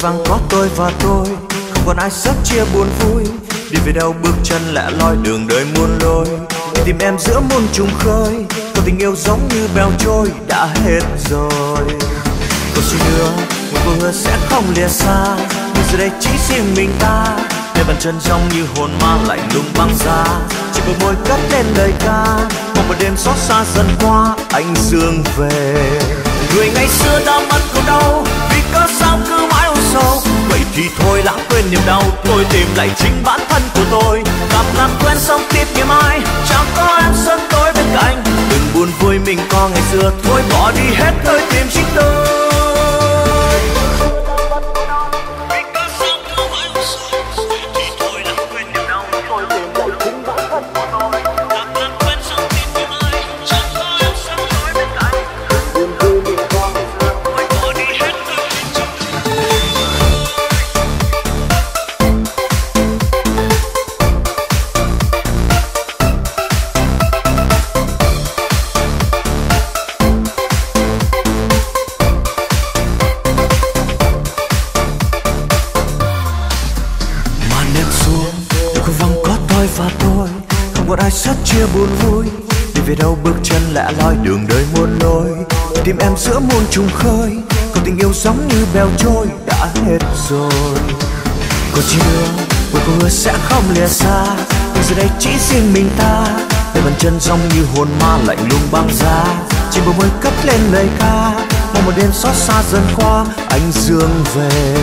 Đôi vắng có tôi và tôi, không còn ai sớt chia buồn vui. Đi về đâu bước chân lẻ loi, đường đời muôn lối. Đi tìm em giữa muôn trùng khơi, còn tình yêu giống như bèo trôi đã hết rồi. Còn chi nữa, một câu hứa sẽ không lìa xa, nhưng giờ đây chỉ riêng mình ta. Để bàn chân trong như hồn ma lạnh lùng băng giá, chỉ bờ môi cất lên lời ca. Mong một đêm xót xa dần qua, anh dương về. Người ngày xưa đã mất còn đâu, vì cớ sao cứ mãi âu sầu. Vậy thì thôi lãng quên niềm đau, tôi tìm lại chính bản thân của tôi. Gặp làm quen xong tiếp ngày mai, chẳng có em sớm tối bên cạnh. Đừng buồn vui mình có ngày xưa, thôi bỏ đi hết tôi tìm chính tôi. Sớt chia buồn vui, đi về đâu bước chân lẻ loi, đường đời muôn lối. Tìm em giữa muôn trùng khơi, còn tình yêu giống như bèo trôi đã hết rồi. Còn chi nữa, một câu hứa sẽ không lìa xa, nhưng giờ đây chỉ riêng mình ta. Để bàn chân giống như hồn ma lạnh lùng băng giá, chỉ bờ môi cất lên lời ca. Mong một đêm xót xa dần qua, anh dương về.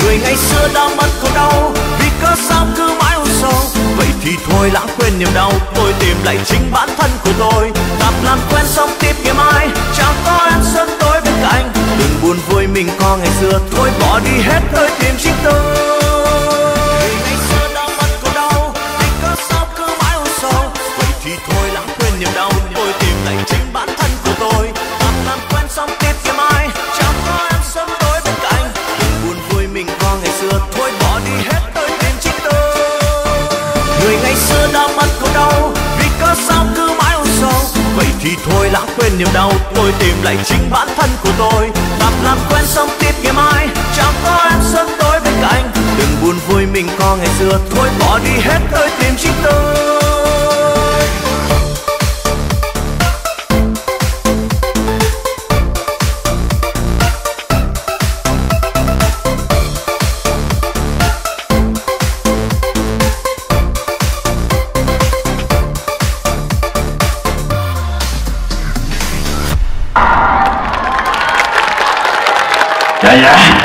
Người ngày xưa đã mất còn đâu, vì cớ sao cứ mãi âu sầu. Vậy thì thôi lãng quên niềm đau, tôi tìm lại chính bản thân của tôi. Gặp làm quen xong tiếp ngày mai, chẳng có em sớm tối bên cạnh. Đừng buồn vui mình có ngày xưa, thôi bỏ đi hết tôi tìm chính tôi. Người ngày xưa đã mất còn đâu, vì cớ sao cứ mãi âu sầu. Vậy thì thôi lãng quên niềm đau, tôi tìm lại chính bản thân của tôi. Gặp làm quen xong tiếp ngày mai, chẳng có em sớm tối bên cạnh. Đừng buồn vui mình có ngày xưa, thôi bỏ đi hết tôi tìm chính tôi. Người ngày xưa đã mất còn đâu, vì cớ sao cứ mãi âu sầu. Vậy thì thôi lãng quên niềm đau, tôi tìm lại chính bản thân của tôi. Gặp làm quen xong tiếp ngày mai, chẳng có em sớm tối bên cạnh. Đừng buồn vui mình có ngày xưa, thôi bỏ đi hết tôi tìm chính tôi. Dạ dạ